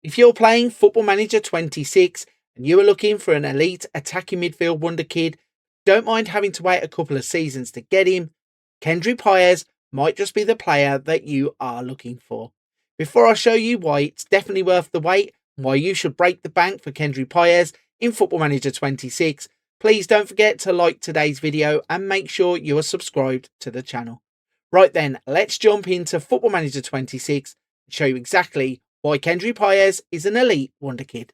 If you're playing Football Manager 26 and you are looking for an elite attacking midfield wonderkid, don't mind having to wait a couple of seasons to get him, Kendry Paez might just be the player that you are looking for. Before I show you why it's definitely worth the wait and why you should break the bank for Kendry Paez in Football Manager 26, please don't forget to like today's video and make sure you are subscribed to the channel. Right then, let's jump into Football Manager 26 and show you exactly why Kendry Paez is an elite wonderkid.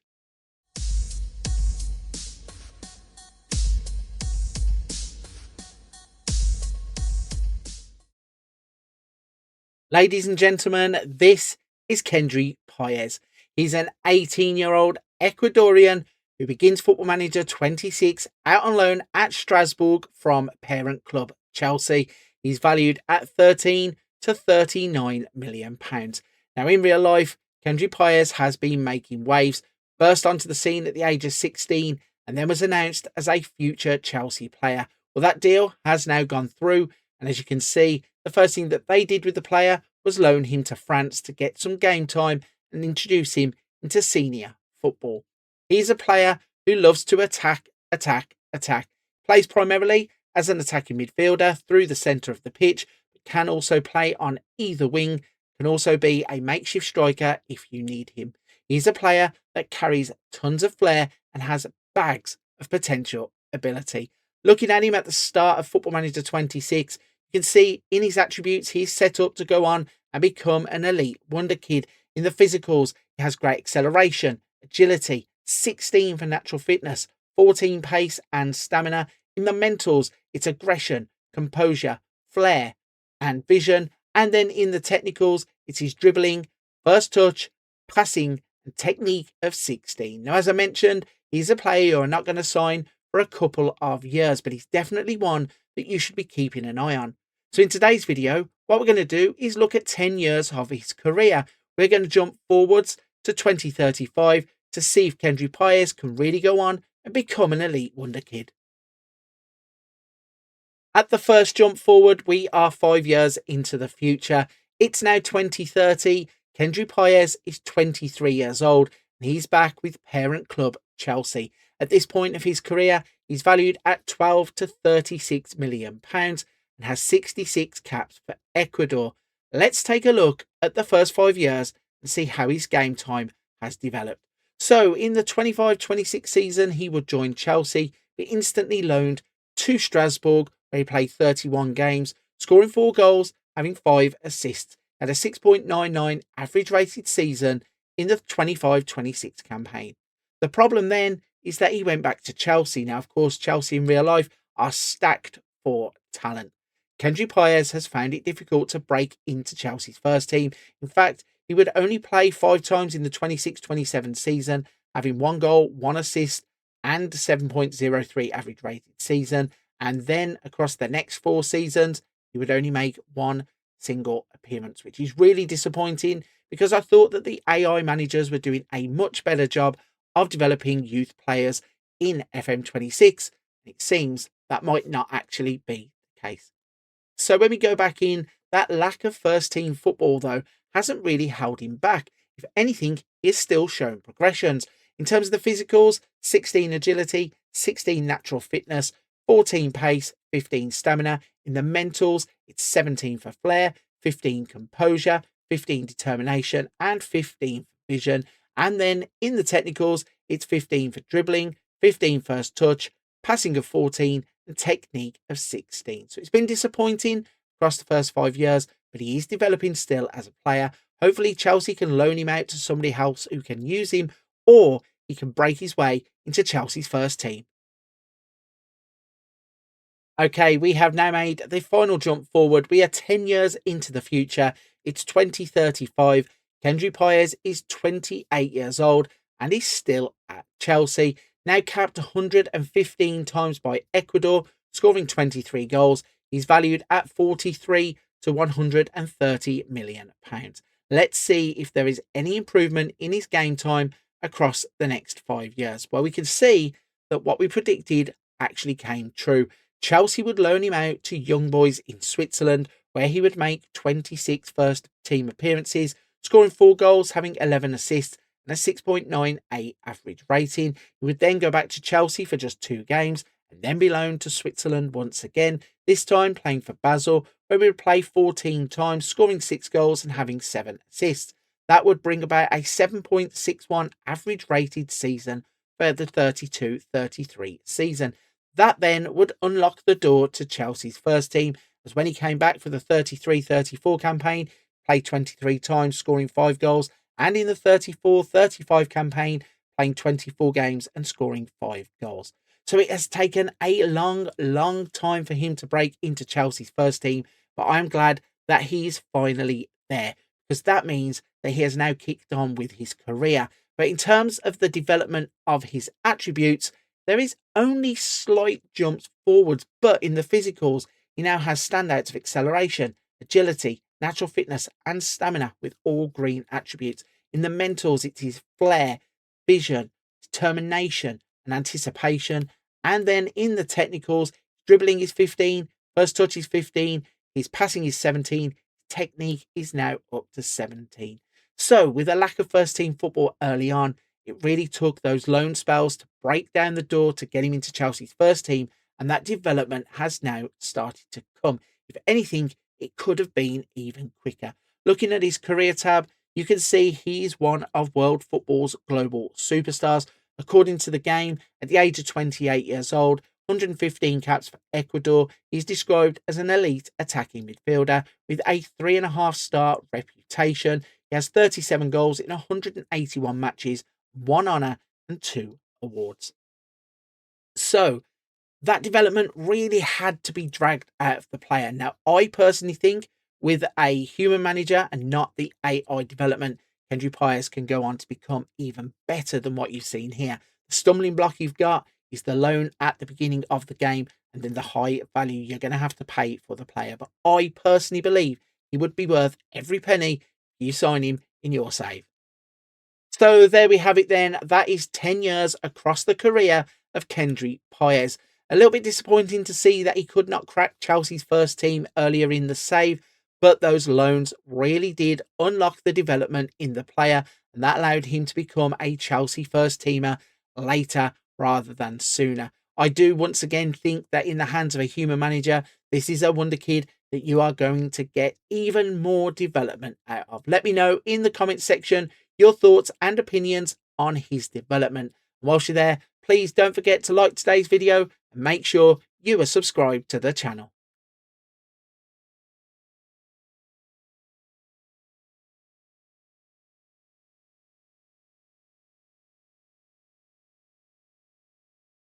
Ladies and gentlemen, this is Kendry Paez. He's an 18-year-old Ecuadorian who begins Football Manager 26 out on loan at Strasbourg from parent club Chelsea. He's valued at 13 to 39 million pounds. Now, in real life, Kendry Paez has been making waves, burst onto the scene at the age of 16 and then was announced as a future Chelsea player. Well, that deal has now gone through, and as you can see, the first thing that they did with the player was loan him to France to get some game time and introduce him into senior football. He's a player who loves to attack. Plays primarily as an attacking midfielder through the centre of the pitch, but can also play on either wing, can also be a makeshift striker if you need him. He's a player that carries tons of flair and has bags of potential ability. Looking at him at the start of Football Manager 26, you can see in his attributes he's set up to go on and become an elite wonderkid. In the physicals, he has great acceleration, agility, 16 for natural fitness, 14 pace and stamina. In the mentals, it's aggression, composure, flair and vision. And then in the technicals, it's his dribbling, first touch, passing and technique of 16. Now, as I mentioned, he's a player you're not going to sign for a couple of years, but he's definitely one that you should be keeping an eye on. So in today's video, what we're going to do is look at 10 years of his career. We're going to jump forwards to 2035 to see if Kendry Paez can really go on and become an elite wonderkid. At the first jump forward, we are 5 years into the future. It's now 2030. Kendry Paez is 23 years old and he's back with parent club Chelsea. At this point of his career, he's valued at 12 to 36 million pounds and has 66 caps for Ecuador. Let's take a look at the first 5 years and see how his game time has developed. So in the 25-26 season, he would join Chelsea, be instantly loaned to Strasbourg, where he played 31 games, scoring 4 goals, having 5 assists, had a 6.99 average rated season in the 25-26 campaign. The problem then is that he went back to Chelsea. Now, of course, Chelsea in real life are stacked for talent. Kendry Paez has found it difficult to break into Chelsea's first team. In fact, he would only play 5 times in the 26-27 season, having 1 goal, 1 assist, and 7.03 average rated season. And then across the next 4 seasons, he would only make 1 single appearance, which is really disappointing because I thought that the AI managers were doing a much better job of developing youth players in FM26. It seems that might not actually be the case. So when we go back in, that lack of first team football, though, hasn't really held him back. If anything, he's still shown progressions. In terms of the physicals, 16 agility, 16 natural fitness, 14 pace, 15 stamina. In the mentals, it's 17 for flair, 15 composure, 15 determination, and 15 for vision. And then in the technicals, it's 15 for dribbling, 15 first touch, passing of 14, and technique of 16. So it's been disappointing across the first 5 years, but he is developing still as a player. Hopefully Chelsea can loan him out to somebody else who can use him, or he can break his way into Chelsea's first team. Okay, we have now made the final jump forward. We are 10 years into the future. It's 2035. Kendry Paez is 28 years old and he's still at Chelsea. Now capped 115 times by Ecuador, scoring 23 goals. He's valued at 43 to 130 million pounds. Let's see if there is any improvement in his game time across the next 5 years. Well, we can see that what we predicted actually came true. Chelsea would loan him out to young boys in Switzerland, where he would make 26 first team appearances, scoring 4 goals, having 11 assists, and a 6.98 average rating. He would then go back to Chelsea for just 2 games and then be loaned to Switzerland once again, this time playing for Basel, where he would play 14 times, scoring 6 goals and having 7 assists. That would bring about a 7.61 average rated season for the 32-33 season. That then would unlock the door to Chelsea's first team, as when he came back for the 33-34 campaign, played 23 times, scoring 5 goals, and in the 34-35 campaign, playing 24 games and scoring 5 goals. So it has taken a long time for him to break into Chelsea's first team, but I'm glad that he's finally there, because that means that he has now kicked on with his career. But in terms of the development of his attributes, there is only slight jumps forwards, but in the physicals, he now has standouts of acceleration, agility, natural fitness, and stamina, with all green attributes. In the mentals, it is flair, vision, determination, and anticipation. And then in the technicals, dribbling is 15, first touch is 15, his passing is 17, technique is now up to 17. So, with a lack of first team football early on, it really took those loan spells to break down the door to get him into Chelsea's first team, and that development has now started to come. If anything, it could have been even quicker. Looking at his career tab, you can see he's one of world football's global superstars. According to the game, at the age of 28 years old, 115 caps for Ecuador, he's described as an elite attacking midfielder with a 3.5-star reputation. He has 37 goals in 181 matches, 1 honour and 2 awards. So that development really had to be dragged out of the player. Now, I personally think with a human manager and not the AI development, Kendry Páez can go on to become even better than what you've seen here. The stumbling block you've got is the loan at the beginning of the game, and then the high value you're going to have to pay for the player. But I personally believe he would be worth every penny you sign him in your save. So there we have it then. That is 10 years across the career of Kendry Páez. A little bit disappointing to see that he could not crack Chelsea's first team earlier in the save, but those loans really did unlock the development in the player, and that allowed him to become a Chelsea first teamer later rather than sooner. I do once again think that in the hands of a human manager, this is a wonderkid that you are going to get even more development out of. Let me know in the comments section your thoughts and opinions on his development. Whilst you're there, please don't forget to like today's video and make sure you are subscribed to the channel.